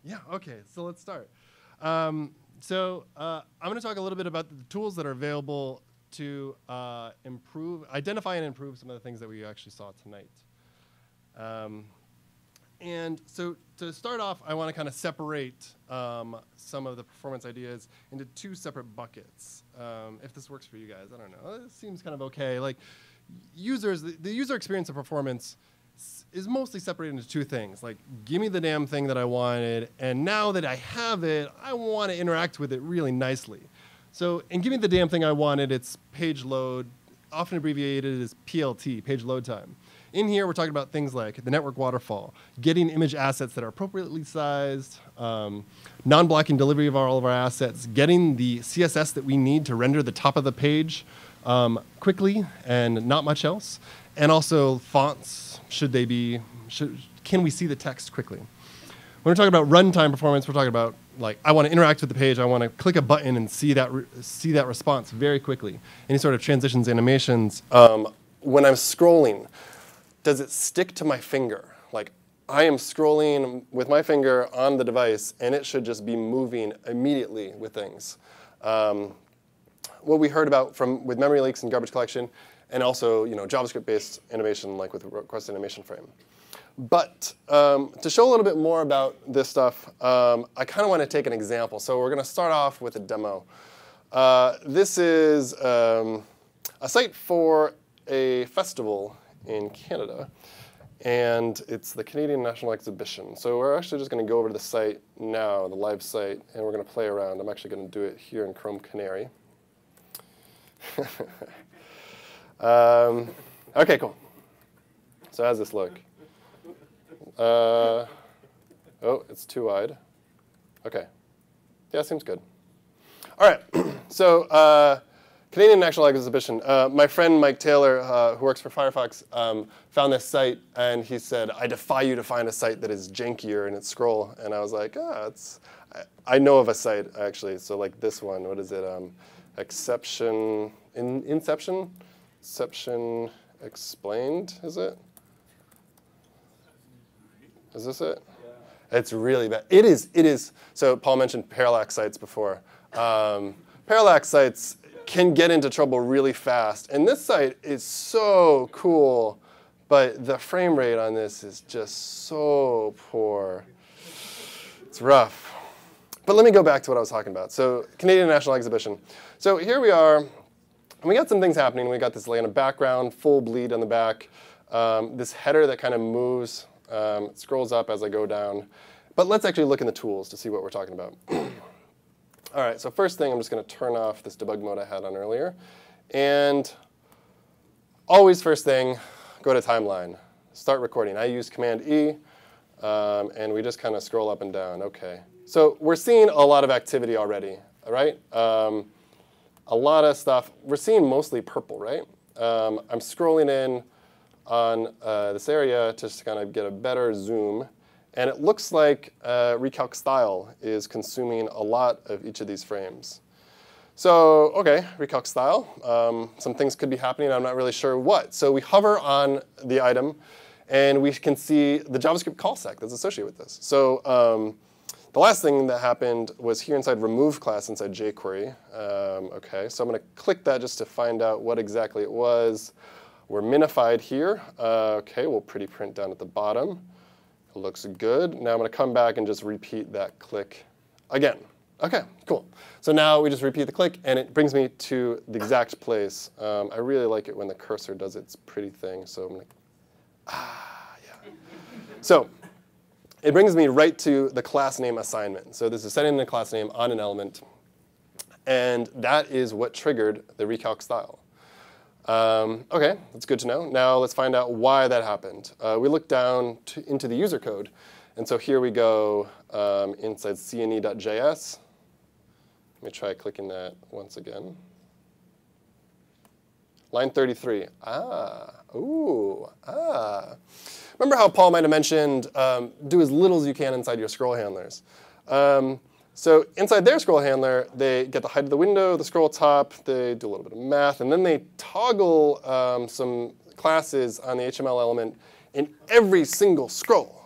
Yeah, OK, so let's start. I'm going to talk a little bit about the tools that are available to identify and improve some of the things that we actually saw tonight. And so to start off, I want to kind of separate some of the performance ideas into two separate buckets. If this works for you guys, I don't know. It seems kind of OK. Like users, the user experience of performance is mostly separated into two things. Like, give me the damn thing that I wanted, and now that I have it, I want to interact with it really nicely. So in give me the damn thing I wanted, it's page load, often abbreviated as PLT, page load time. In here, we're talking about things like the network waterfall, getting image assets that are appropriately sized, non-blocking delivery of all of our assets, getting the CSS that we need to render the top of the page quickly and not much else, and also fonts. Can we see the text quickly? When we're talking about runtime performance, we're talking about, like, I want to interact with the page. I want to click a button and see that response very quickly. Any sort of transitions, animations. When I'm scrolling, does it stick to my finger? Like, I am scrolling with my finger on the device, and it should just be moving immediately with things. What we heard about with memory leaks and garbage collection, and also JavaScript-based animation, like with request animation frame. But to show a little bit more about this stuff, I kind of want to take an example. So we're going to start off with a demo. This is a site for a festival in Canada. And it's the Canadian National Exhibition. So we're actually just going to go over to the site now, the live site, and we're going to play around. I'm actually going to do it here in Chrome Canary. OK, cool. So how does this look? Oh, it's too wide. OK. Yeah, seems good. All right. So Canadian National Exhibition. My friend Mike Taylor, who works for Firefox, found this site. And he said, I defy you to find a site that is jankier in its scroll. And I was like, I know of a site, actually. So like this one. What is it? Inception Explained, is it? Is this it? Yeah. It's really bad. It is. So Paul mentioned parallax sites before. Parallax sites can get into trouble really fast. And this site is so cool, but the frame rate on this is just so poor. It's rough. But let me go back to what I was talking about. So Canadian National Exhibition. So here we are. And we got some things happening. We got this kind of background, full bleed on the back, this header that kind of moves. It scrolls up as I go down. But let's actually look in the tools to see what we're talking about. All right, so first thing, I'm just going to turn off this debug mode I had on earlier. And always first thing, go to timeline. Start recording. I use Command E, and we just kind of scroll up and down. OK. So we're seeing a lot of activity already, all right? A lot of stuff. We're seeing mostly purple, right? I'm scrolling in on this area to just kind of get a better zoom. And it looks like Recalc Style is consuming a lot of each of these frames. So OK, Recalc Style. Some things could be happening. I'm not really sure what. So we hover on the item, and we can see the JavaScript call stack that's associated with this. So the last thing that happened was here inside remove class inside jQuery. OK, so I'm going to click that just to find out what exactly it was. We're minified here. OK, we'll pretty print down at the bottom. It looks good. Now I'm going to come back and just repeat that click again. OK, cool. So now we just repeat the click, and it brings me to the exact place. I really like it when the cursor does its pretty thing. So I'm going to, yeah. So it brings me right to the class name assignment. So this is setting the class name on an element. And that is what triggered the Recalc Style. OK, that's good to know. Now let's find out why that happened. We look down into the user code. And so here we go inside cne.js. Let me try clicking that once again. Line 33. Remember how Paul might have mentioned do as little as you can inside your scroll handlers. So inside their scroll handler, they get the height of the window, the scroll top. They do a little bit of math. And then they toggle some classes on the HTML element in every single scroll.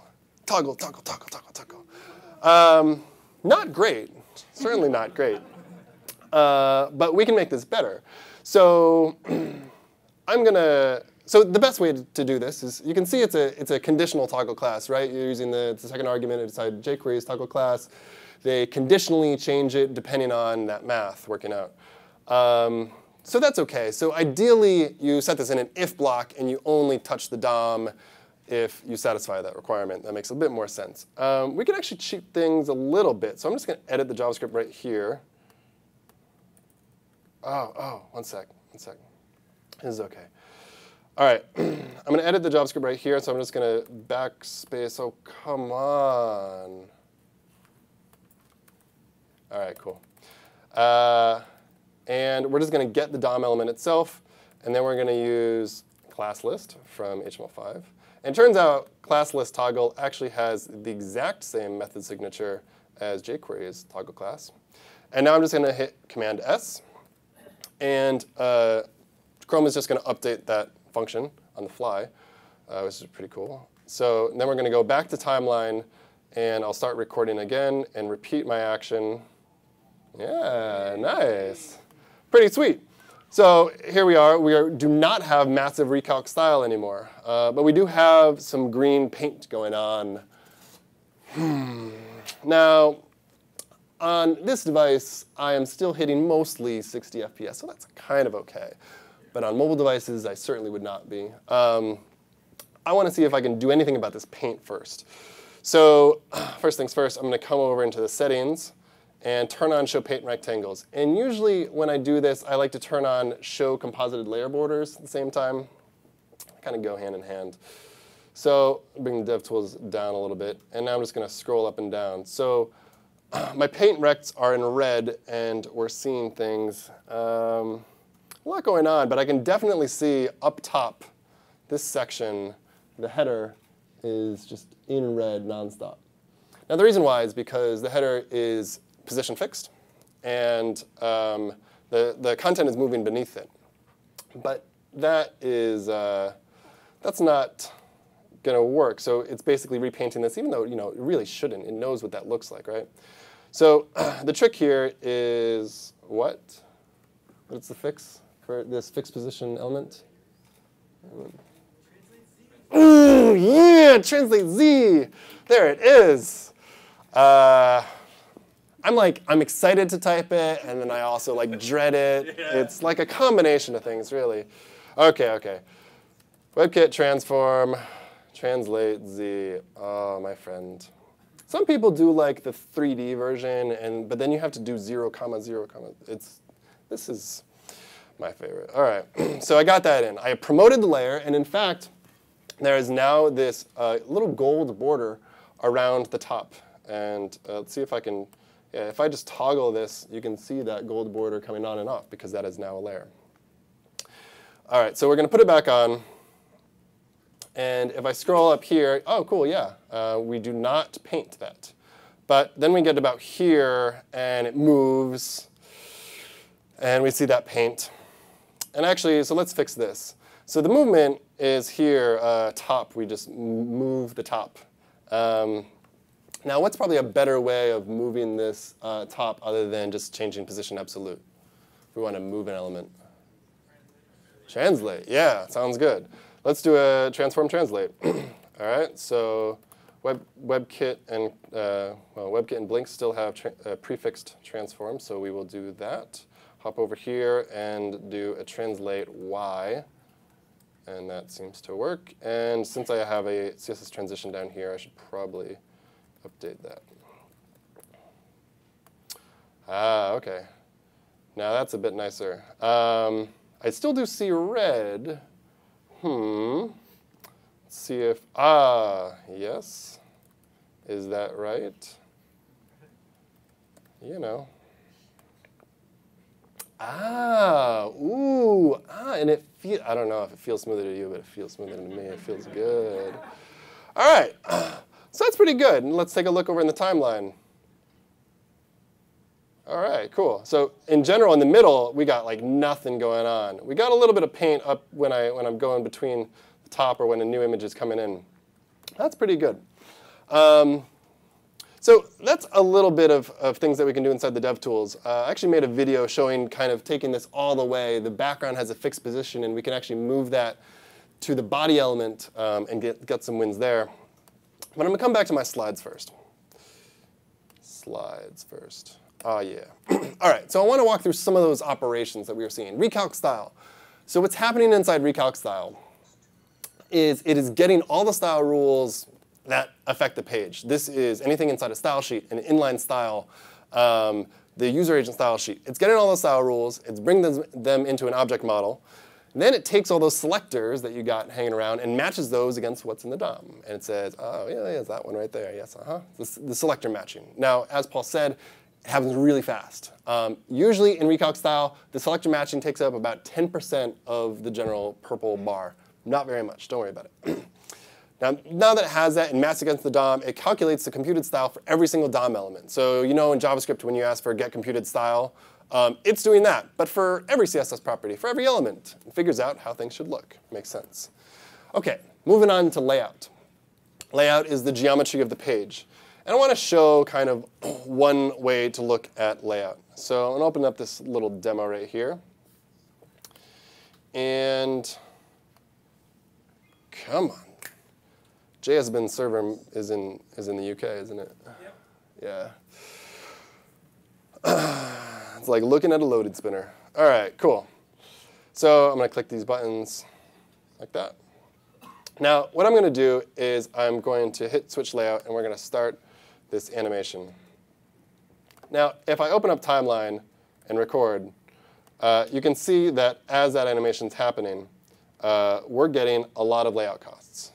Toggle, toggle, toggle, toggle, toggle. Not great, certainly not great. But we can make this better. So so the best way to do this is, you can see it's a conditional toggle class, right? You're using the second argument inside jQuery's toggle class. They conditionally change it depending on that math working out. So that's OK. So ideally, you set this in an if block, and you only touch the DOM if you satisfy that requirement. That makes a bit more sense. We can actually cheat things a little bit. So I'm just going to edit the JavaScript right here. One sec. This is OK. All right, I'm going to edit the JavaScript right here, so I'm just going to backspace. Oh, come on. All right, cool. And we're just going to get the DOM element itself, and then we're going to use class list from HTML5. And it turns out class list toggle actually has the exact same method signature as jQuery's toggle class. And now I'm just going to hit Command S. And Chrome is just going to update that function on the fly, which is pretty cool. So then we're going to go back to timeline, and I'll start recording again and repeat my action. Yeah, nice. Pretty sweet. So here we are. We do not have massive Recalc Style anymore, but we do have some green paint going on. Now, on this device, I am still hitting mostly 60 FPS, so that's kind of OK. But on mobile devices, I certainly would not be. I want to see if I can do anything about this paint first. So first things first, I'm going to come over into the settings and turn on Show Paint Rectangles. And usually when I do this, I like to turn on Show Composited Layer Borders at the same time. Kind of go hand in hand. So bring the DevTools down a little bit. And now I'm just going to scroll up and down. So my paint rects are in red, and we're seeing things. A lot going on, but I can definitely see up top, this section, the header is just in red nonstop. Now, the reason why is because the header is position fixed, and the content is moving beneath it. But that is that's not going to work. So it's basically repainting this, even though it really shouldn't. It knows what that looks like, right? So the trick here is what? What's the fix for this fixed position element? Ooh, yeah, translate Z. There it is. I'm excited to type it, and then I also dread it. Yeah. It's like a combination of things, really. OK. WebKit transform, translate Z. Oh, my friend. Some people do the 3D version, but then you have to do 0, 0, This is my favorite. All right, so I got that in. I promoted the layer, and in fact, there is now this little gold border around the top. And let's see if I can, if I just toggle this, you can see that gold border coming on and off, because that is now a layer. All right, so we're going to put it back on. And if I scroll up here, oh, cool, yeah, we do not paint that. But then we get about here, and it moves. And we see that paint. And actually, so let's fix this. So the movement is here, top. We just move the top. Now, what's probably a better way of moving this top other than just changing position absolute? If we want to move an element. Translate. Yeah, sounds good. Let's do a transform translate. All right, so WebKit and WebKit and Blink still have prefixed transform, so we will do that. Hop over here and do a translate Y, and that seems to work. And since I have a CSS transition down here, I should probably update that. OK. Now that's a bit nicer. I still do see red. Let's see if, yes. Is that right? And it feels, I don't know if it feels smoother to you, but it feels smoother to me. It feels good. All right, so that's pretty good. And let's take a look over in the timeline. All right, cool. So in general, in the middle, we got nothing going on. We got a little bit of paint up when I'm going between the top or when a new image is coming in. That's pretty good. So So that's a little bit of things that we can do inside the DevTools. I actually made a video showing kind of taking this all the way. The background has a fixed position, and we can actually move that to the body element and get some wins there. But I'm going to come back to my slides first. Slides first. Oh, yeah. All right, so I want to walk through some of those operations that we were seeing. Recalc Style. So what's happening inside Recalc Style is it is getting all the style rules that affect the page. This is anything inside a style sheet, an inline style, the user agent style sheet. It's getting all the style rules. It's bringing them into an object model. And then it takes all those selectors that you got hanging around and matches those against what's in the DOM. And it says, oh, yeah, it's that one right there. Yes, the selector matching. Now, as Paul said, it happens really fast. Usually in Recalc Style, the selector matching takes up about 10% of the general purple bar. Not very much. Don't worry about it. Now that it has that and matched against the DOM, it calculates the computed style for every single DOM element. So you know in JavaScript when you ask for get computed style, it's doing that. But for every CSS property, for every element, it figures out how things should look. Makes sense. OK, moving on to layout. Layout is the geometry of the page. And I want to show kind of one way to look at layout. So I'm going to open up this little demo right here. And come on. JSBin server is in the UK, isn't it? Yep. Yeah. It's like looking at a loaded spinner. All right, cool. So I'm going to click these buttons like that. Now, what I'm going to do is I'm going to hit switch layout, and we're going to start this animation. Now, if I open up timeline and record, you can see that as that animation is happening, we're getting a lot of layout costs.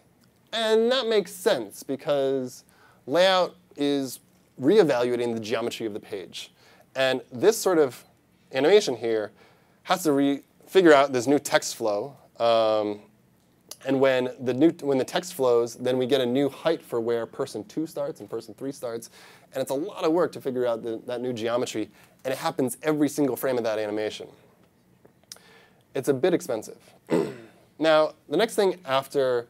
And that makes sense, because layout is reevaluating the geometry of the page. And this sort of animation here has to figure out this new text flow. And when the text flows, then we get a new height for where person 2 starts and person 3 starts. And it's a lot of work to figure out that new geometry. And it happens every single frame of that animation. It's a bit expensive. Now, the next thing after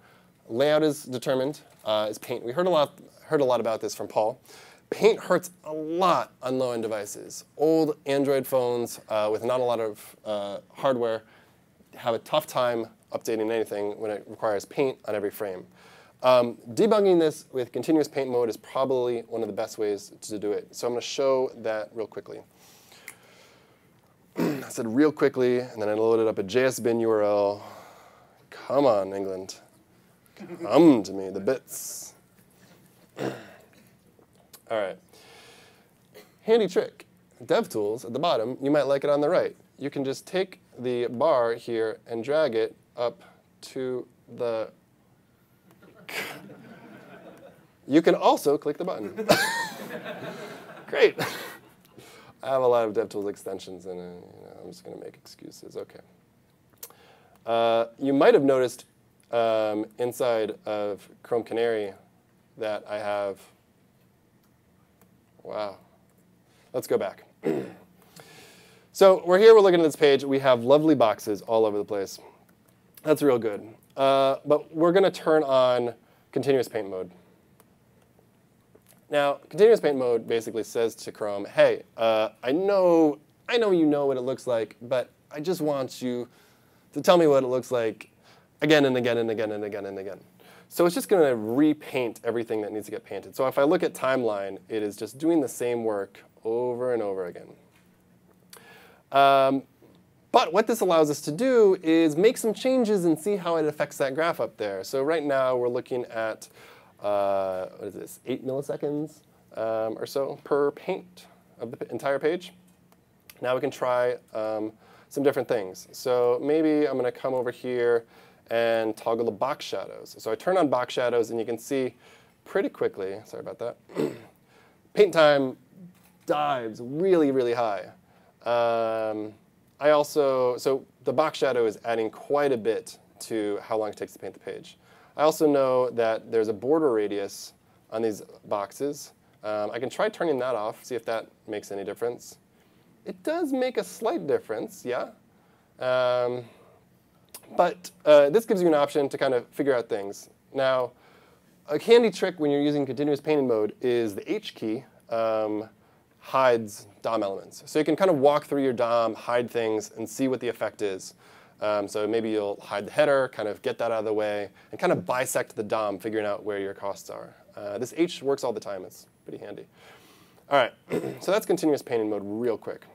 layout is determined is paint. We heard a lot about this from Paul. Paint hurts a lot on low-end devices. Old Android phones with not a lot of hardware have a tough time updating anything when it requires paint on every frame. Debugging this with continuous paint mode is probably one of the best ways to do it. So I'm going to show that real quickly. I said real quickly, and then I loaded up a JSBin URL. Come on, England. Come to me, the bits. All right. Handy trick. DevTools at the bottom, you might like it on the right. You can just take the bar here and drag it up to the... You can also click the button. Great. I have a lot of DevTools extensions, and I'm just going to make excuses. OK. You might have noticed inside of Chrome Canary that I have, wow. Let's go back. So we're looking at this page. We have lovely boxes all over the place. That's real good. But we're going to turn on continuous paint mode. Now, continuous paint mode basically says to Chrome, hey, I know you know what it looks like, but I just want you to tell me what it looks like again and again and again and again and again. So it's just going to repaint everything that needs to get painted. So if I look at timeline, it is just doing the same work over and over again. But what this allows us to do is make some changes and see how it affects that graph up there. So right now, we're looking at, what is this, 8 milliseconds or so per paint of the entire page. Now we can try some different things. So maybe I'm going to come over here and toggle the box shadows. So I turn on box shadows, and you can see pretty quickly, sorry about that, paint time dives really, really high. So the box shadow is adding quite a bit to how long it takes to paint the page. I also know that there's a border radius on these boxes. I can try turning that off, see if that makes any difference. It does make a slight difference, yeah. But this gives you an option to kind of figure out things. Now, a handy trick when you're using continuous painting mode is the H key hides DOM elements. So you can kind of walk through your DOM, hide things, and see what the effect is. So maybe you'll hide the header, kind of get that out of the way, and kind of bisect the DOM, figuring out where your costs are. This H works all the time. It's pretty handy. All right, so that's continuous painting mode real quick.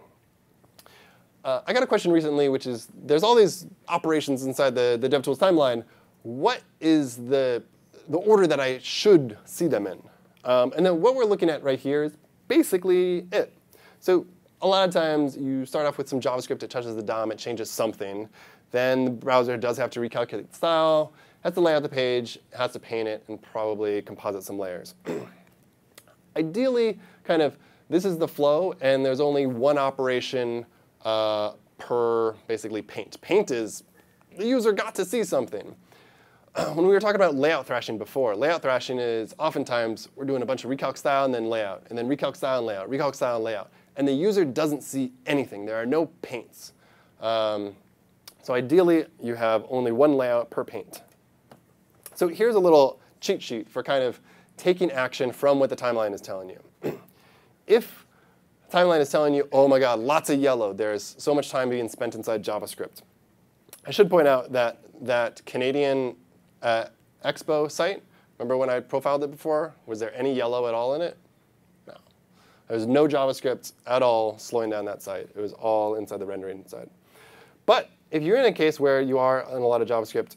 I got a question recently, which is, there's all these operations inside the DevTools timeline. What is the order that I should see them in? And then what we're looking at right here is basically it. So a lot of times, you start off with some JavaScript. It touches the DOM. It changes something. Then the browser does have to recalculate the style, has to lay out the page, has to paint it, and probably composite some layers. Ideally, kind of, this is the flow, and there's only one operation per, basically, paint. Paint is the user got to see something. When we were talking about layout thrashing before, layout thrashing is oftentimes we're doing a bunch of recalc style and then layout, and then recalc style and layout, recalc style and layout. And the user doesn't see anything. There are no paints. So ideally, you have only one layout per paint. So here's a little cheat sheet for kind of taking action from what the timeline is telling you. If the timeline is telling you, oh my god, lots of yellow, there's so much time being spent inside JavaScript. I should point out that that Canadian Expo site, remember when I profiled it before? Was there any yellow at all in it? No. There was no JavaScript at all slowing down that site. It was all inside the rendering side. But if you're in a case where you are in a lot of JavaScript,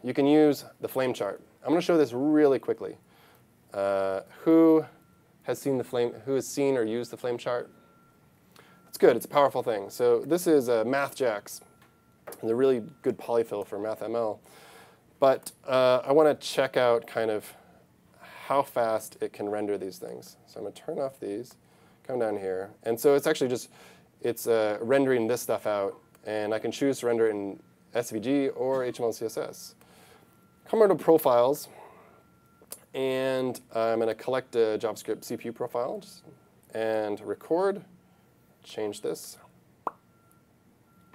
you can use the flame chart. I'm going to show this really quickly. Who has seen or used the flame chart? It's good. It's a powerful thing. So this is MathJax. It's a really good polyfill for MathML. But I want to check out kind of how fast it can render these things. So I'm going to turn off these, come down here. And so it's actually just, it's rendering this stuff out. And I can choose to render it in SVG or HTML CSS. Come over to Profiles. And I'm going to collect a JavaScript CPU profile and record. Change this.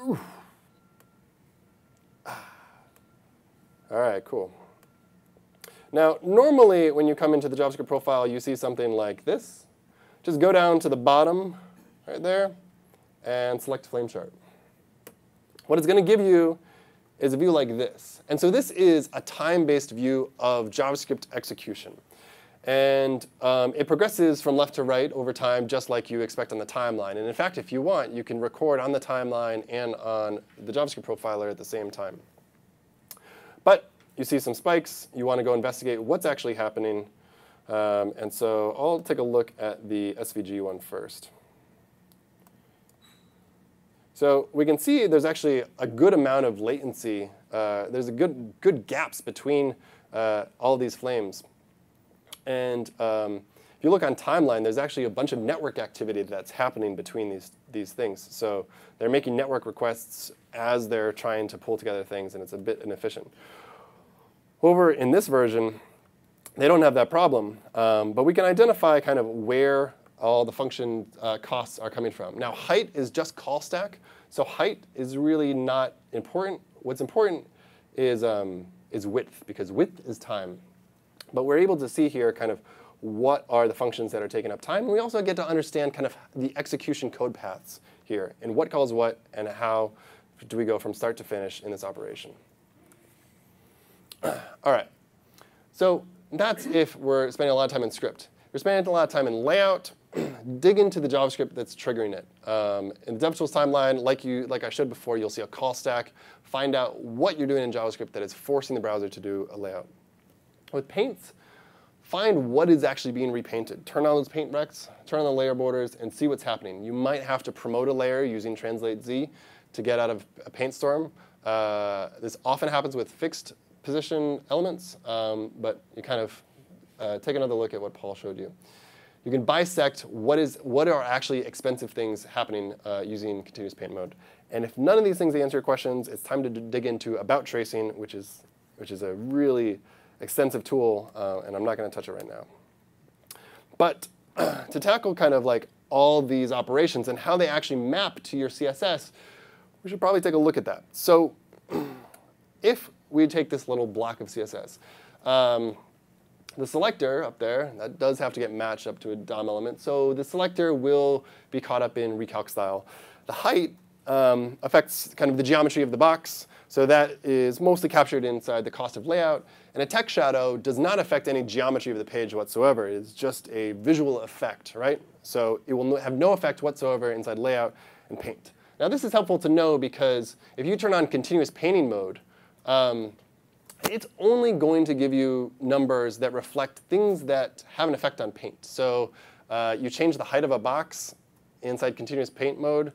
Ooh. All right, cool. Now, normally, when you come into the JavaScript profile, you see something like this. Just go down to the bottom right there and select Flame Chart. What it's going to give you is a view like this. And so this is a time-based view of JavaScript execution. And it progresses from left to right over time, just like you expect on the timeline. And in fact, if you want, you can record on the timeline and on the JavaScript profiler at the same time. But you see some spikes. You want to go investigate what's actually happening. And so I'll take a look at the SVG one first. So we can see there's actually a good amount of latency. There's a good gaps between all of these flames. And if you look on timeline, there's actually a bunch of network activity that's happening between these things. So they're making network requests as they're trying to pull together things, and it's a bit inefficient. Over in this version, they don't have that problem. But we can identify kind of where all the function costs are coming from. Now, height is just call stack. So height is really not important. What's important is width, because width is time. But we're able to see here kind of what are the functions that are taking up time. And we also get to understand kind of the execution code paths here, and what calls what, and how do we go from start to finish in this operation. All right. So that's if we're spending a lot of time in script. If we're spending a lot of time in layout, dig into the JavaScript that's triggering it. In the DevTools timeline, like I showed before, you'll see a call stack. Find out what you're doing in JavaScript that is forcing the browser to do a layout. With paints, find what is actually being repainted. Turn on those paint recs, turn on the layer borders, and see what's happening. You might have to promote a layer using Translate Z to get out of a paint storm. This often happens with fixed position elements, but you kind of take another look at what Paul showed you. You can bisect what are actually expensive things happening using continuous paint mode. And if none of these things answer your questions, it's time to dig into about tracing, which is a really extensive tool, and I'm not going to touch it right now. But to tackle kind of like all these operations and how they actually map to your CSS, we should probably take a look at that. So if we take this little block of CSS, The selector up there, that does have to get matched up to a DOM element. So the selector will be caught up in Recalc Style. The height affects kind of the geometry of the box. So that is mostly captured inside the cost of layout. And a text shadow does not affect any geometry of the page whatsoever. It is just a visual effect, right? So it will have no effect whatsoever inside layout and paint. Now this is helpful to know because if you turn on continuous painting mode, it's only going to give you numbers that reflect things that have an effect on paint. So you change the height of a box inside continuous paint mode,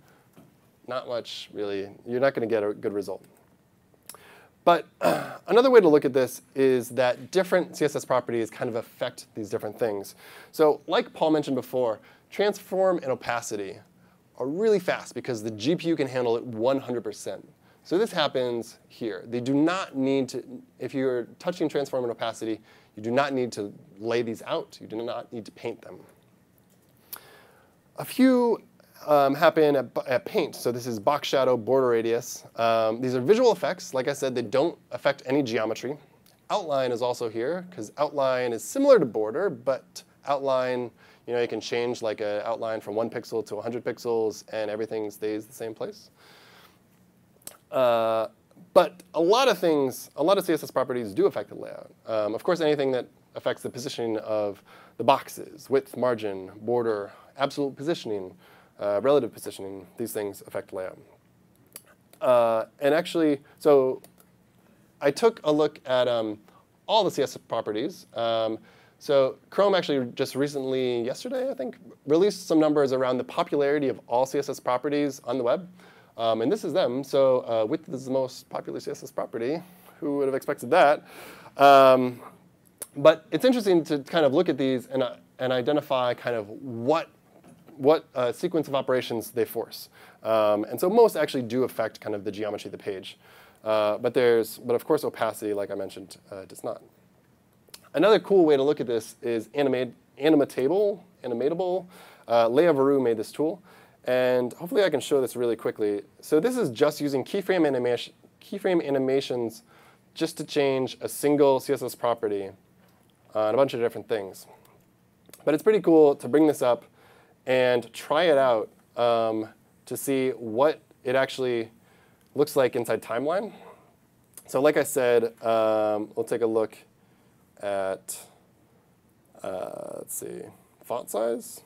not much really. You're not going to get a good result. But another way to look at this is that different CSS properties kind of affect these different things. So like Paul mentioned before, transform and opacity are really fast because the GPU can handle it 100%. So this happens here. They do not need to, if you're touching transform and opacity, you do not need to lay these out. You do not need to paint them. A few happen at paint. So this is box shadow, border radius. These are visual effects. Like I said, they don't affect any geometry. Outline is also here, because outline is similar to border, but outline, you can change like an outline from 1 pixel to 100 pixels, and everything stays the same place. But a lot of CSS properties do affect the layout. Of course, anything that affects the positioning of the boxes, width, margin, border, absolute positioning, relative positioning, these things affect layout. And actually, so I took a look at all the CSS properties. So Chrome actually just recently, yesterday I think, released some numbers around the popularity of all CSS properties on the web. And this is them. So width is the most popular CSS property. Who would have expected that? But it's interesting to kind of look at these and identify kind of what sequence of operations they force. And so most actually do affect kind of the geometry of the page. But of course, opacity, like I mentioned, does not. Another cool way to look at this is animatable. Leah Veru made this tool. And hopefully I can show this really quickly. So this is just using keyframe animations just to change a single CSS property on a bunch of different things. But it's pretty cool to bring this up and try it out to see what it actually looks like inside timeline. So like I said, we'll take a look at, let's see, font size.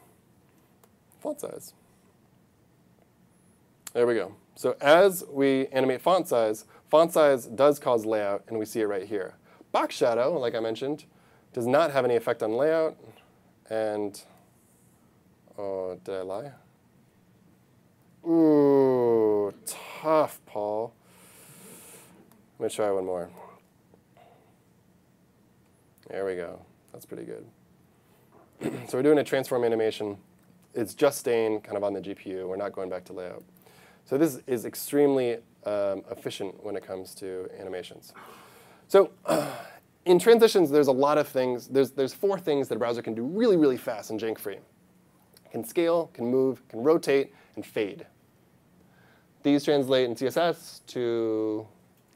Font size. There we go. So as we animate font size does cause layout, and we see it right here. Box shadow, like I mentioned, does not have any effect on layout. And, oh, did I lie? Ooh, tough, Paul. Let me try one more. There we go. That's pretty good. So we're doing a transform animation. It's just staying kind of on the GPU. We're not going back to layout. So this is extremely efficient when it comes to animations. So in transitions, there's a lot of things. There's 4 things that a browser can do really, really fast and jank-free. It can scale, can move, can rotate, and fade. These translate in CSS to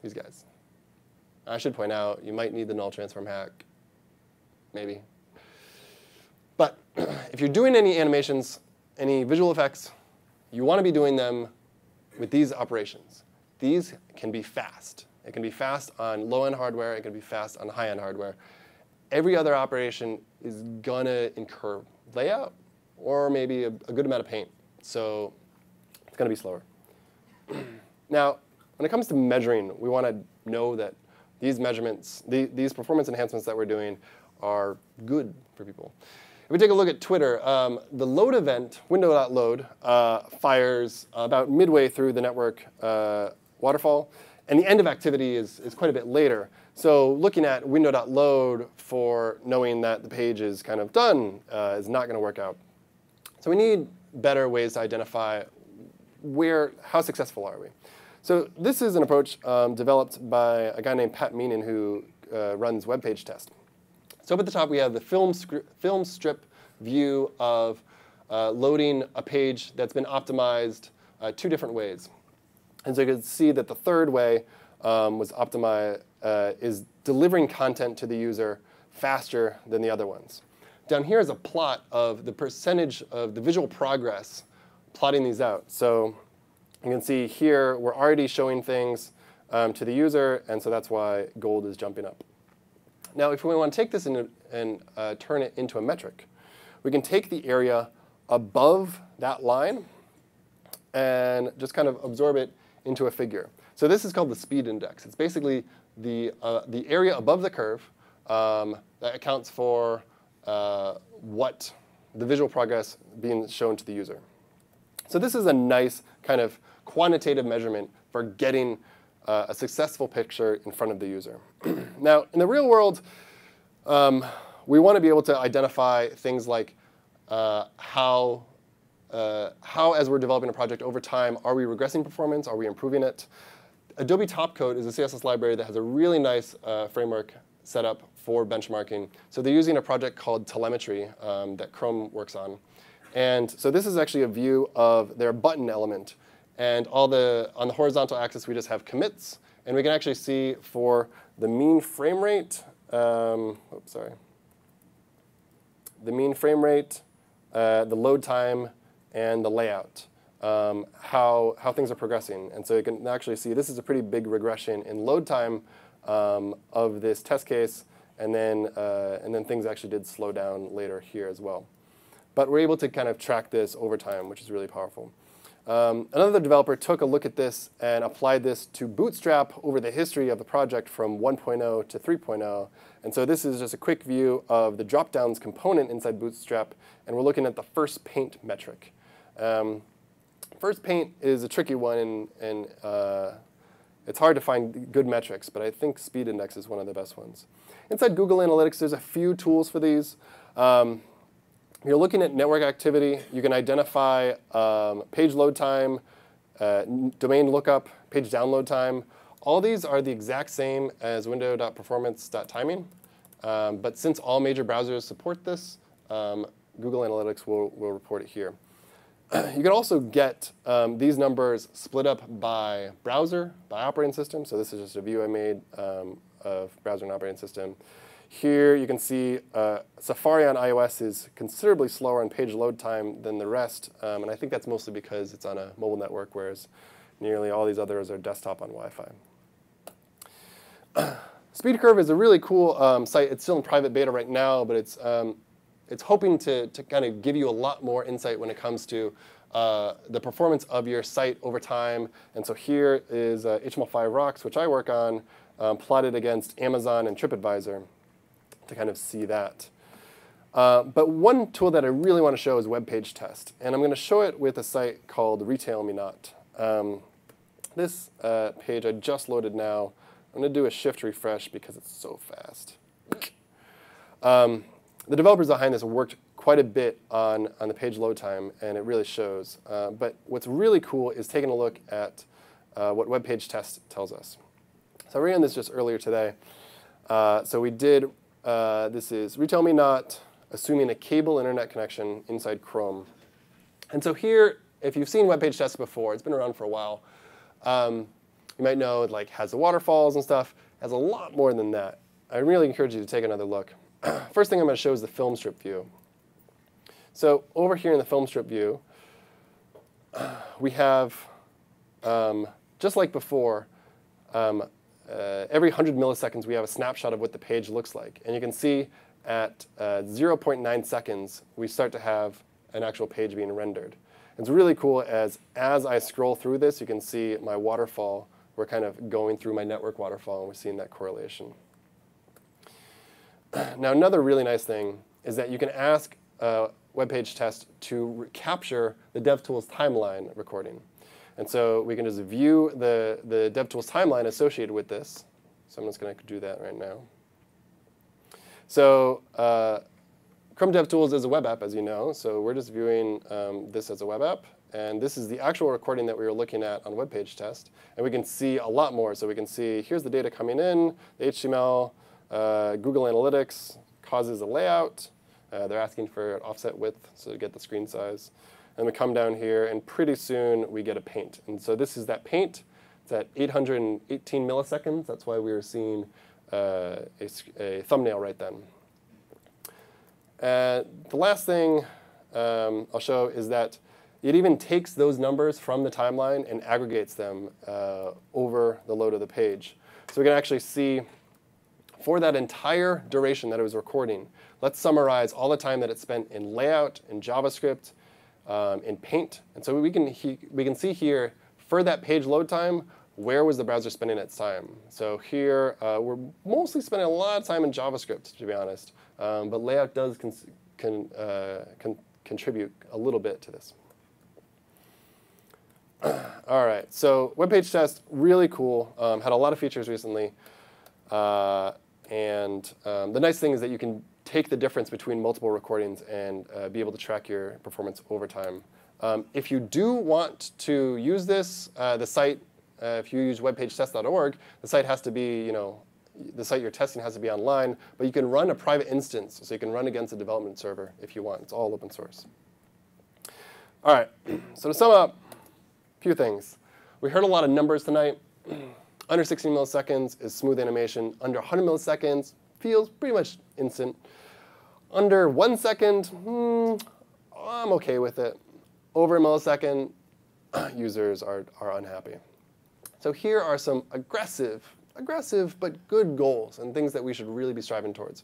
these guys. I should point out, you might need the null transform hack. Maybe. But if you're doing any animations, any visual effects, you want to be doing them with these operations. These can be fast. It can be fast on low-end hardware. It can be fast on high-end hardware. Every other operation is going to incur layout or maybe a good amount of paint. So it's going to be slower. Now, when it comes to measuring, we want to know that these measurements, these performance enhancements that we're doing are good for people. If we take a look at Twitter, the load event, window.load, fires about midway through the network waterfall. And the end of activity is quite a bit later. So looking at window.load for knowing that the page is kind of done is not going to work out. So we need better ways to identify how successful are we. So this is an approach developed by a guy named Pat Meenan who runs Webpagetest. So up at the top, we have the Filmstrip View of loading a page that's been optimized 2 different ways. And so you can see that the third way was optimized, is delivering content to the user faster than the other ones. Down here is a plot of the percentage of the visual progress plotting these out. So you can see here we're already showing things to the user, and so that's why gold is jumping up. Now, if we want to take this and turn it into a metric, we can take the area above that line and just kind of absorb it into a figure. So this is called the speed index. It's basically the area above the curve that accounts for what the visual progress being shown to the user. So this is a nice kind of quantitative measurement for getting a successful picture in front of the user. Now, in the real world, we want to be able to identify things like how, as we're developing a project over time, are we regressing performance? Are we improving it? Adobe Topcode is a CSS library that has a really nice framework set up for benchmarking. So they're using a project called Telemetry that Chrome works on. And so this is actually a view of their button element. And on the horizontal axis, we just have commits. And we can actually see for the mean frame rate, the mean frame rate, the load time, and the layout, how things are progressing. And so you can actually see this is a pretty big regression in load time of this test case. And then things actually did slow down later here as well. But we're able to kind of track this over time, which is really powerful. Another developer took a look at this and applied this to Bootstrap over the history of the project from 1.0 to 3.0. And so this is just a quick view of the dropdowns component inside Bootstrap. And we're looking at the first paint metric. First paint is a tricky one, and it's hard to find good metrics. But I think speed index is one of the best ones. Inside Google Analytics, there's a few tools for these. You're looking at network activity. You can identify page load time, domain lookup, page download time. All these are the exact same as window.performance.timing. But since all major browsers support this, Google Analytics will report it here. You can also get these numbers split up by browser, by operating system. So this is just a view I made of browser and operating system. Here you can see Safari on iOS is considerably slower on page load time than the rest. And I think that's mostly because it's on a mobile network, whereas nearly all these others are desktop on Wi-Fi. SpeedCurve is a really cool site. It's still in private beta right now, but it's hoping to kind of give you a lot more insight when it comes to the performance of your site over time. And so here is HTML5 Rocks, which I work on, plotted against Amazon and TripAdvisor to kind of see that. But one tool that I really want to show is Webpagetest. And I'm going to show it with a site called Retail Me Not. This page I just loaded now. I'm going to do a shift refresh because it's so fast. The developers behind this worked quite a bit on the page load time, and it really shows. But what's really cool is taking a look at what Webpagetest tells us. So I ran this just earlier today. So we did, this is Retail Me Not, assuming a cable internet connection inside Chrome. And so here, if you've seen Webpagetest before, it's been around for a while, you might know it like has the waterfalls and stuff. It has a lot more than that. I really encourage you to take another look. First thing I'm going to show is the Filmstrip View. So over here in the Filmstrip View, we have, just like before, every 100 milliseconds we have a snapshot of what the page looks like. And you can see at 0.9 seconds, we start to have an actual page being rendered. It's really cool as I scroll through this, you can see my waterfall. We're kind of going through my network waterfall, and we're seeing that correlation. Now, another really nice thing is that you can ask Webpagetest to capture the DevTools timeline recording. And so we can just view the DevTools timeline associated with this. So I'm just going to do that right now. So Chrome DevTools is a web app, as you know. So we're just viewing this as a web app. And this is the actual recording that we were looking at on Webpagetest. And we can see a lot more. So we can see here's the data coming in, the HTML, Google Analytics causes a layout. They're asking for an offset width, so to get the screen size. And we come down here, and pretty soon we get a paint. And so this is that paint. It's at 818 milliseconds. That's why we were seeing a thumbnail right then. The last thing I'll show is that it even takes those numbers from the timeline and aggregates them over the load of the page. So we can actually see for that entire duration that it was recording, let's summarize all the time that it spent in layout, in JavaScript, in Paint. And so we can see here, for that page load time, where was the browser spending its time? So here, we're mostly spending a lot of time in JavaScript, to be honest. But layout does contribute a little bit to this. All right, so Webpagetest, really cool. Had a lot of features recently. The nice thing is that you can take the difference between multiple recordings and be able to track your performance over time. If you do want to use this, the site, if you use webpagetest.org, the site has to be, the site you're testing has to be online, but you can run a private instance, so you can run against a development server if you want. It's all open source. All right, so to sum up, a few things. We heard a lot of numbers tonight. Under 60 milliseconds is smooth animation. Under 100 milliseconds feels pretty much instant. Under 1 second, I'm OK with it. Over a millisecond, users are unhappy. So here are some aggressive but good goals and things that we should really be striving towards.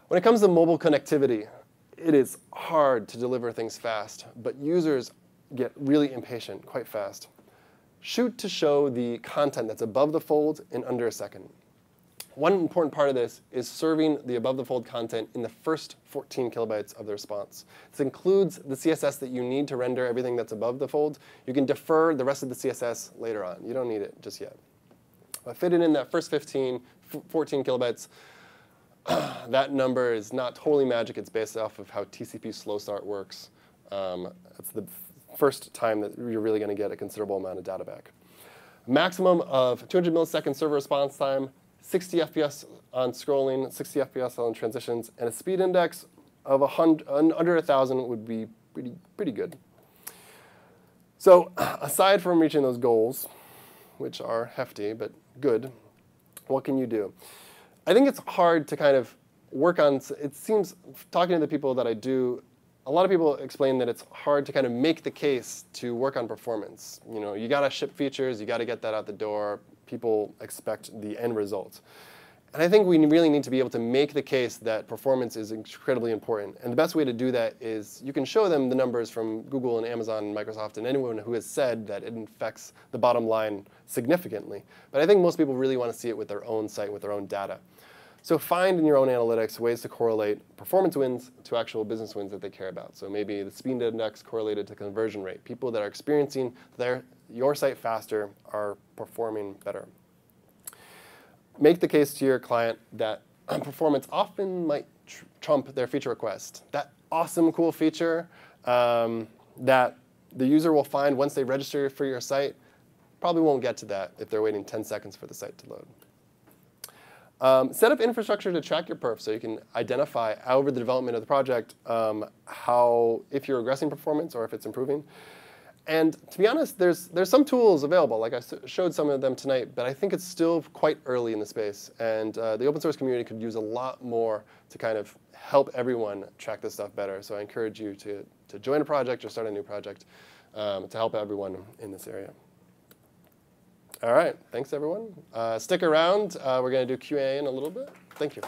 When it comes to mobile connectivity, it is hard to deliver things fast, but users get really impatient quite fast. Shoot to show the content that's above the fold in under a second. One important part of this is serving the above the fold content in the first 14 kilobytes of the response. This includes the CSS that you need to render everything that's above the fold. You can defer the rest of the CSS later on. You don't need it just yet. But fit it in that first 14 kilobytes. That number is not totally magic. It's based off of how TCP slow start works. That's the first time that you're really going to get a considerable amount of data back. Maximum of 200 millisecond server response time, 60 FPS on scrolling, 60 FPS on transitions, and a speed index of under 1,000 would be pretty good. So aside from reaching those goals, which are hefty but good, what can you do? I think it's hard to kind of work on. It seems, talking to the people that I do, a lot of people explain that it's hard to kind of make the case to work on performance. You got to ship features. You got to get that out the door. People expect the end result. And I think we really need to be able to make the case that performance is incredibly important. And the best way to do that is you can show them the numbers from Google and Amazon and Microsoft and anyone who has said that it affects the bottom line significantly. But I think most people really want to see it with their own site, with their own data. So find in your own analytics ways to correlate performance wins to actual business wins that they care about. So maybe the speed index correlated to conversion rate. People that are experiencing your site faster are performing better. Make the case to your client that performance often might trump their feature request. That awesome, cool feature that the user will find once they register for your site probably won't get to that if they're waiting 10 seconds for the site to load. Set up infrastructure to track your perf so you can identify over the development of the project if you're regressing performance or if it's improving. And to be honest, there's some tools available. Like I showed some of them tonight, but I think it's still quite early in the space. And the open source community could use a lot more to kind of help everyone track this stuff better. So I encourage you to join a project or start a new project to help everyone in this area. All right, thanks everyone. Stick around. We're going to do Q&A in a little bit. Thank you.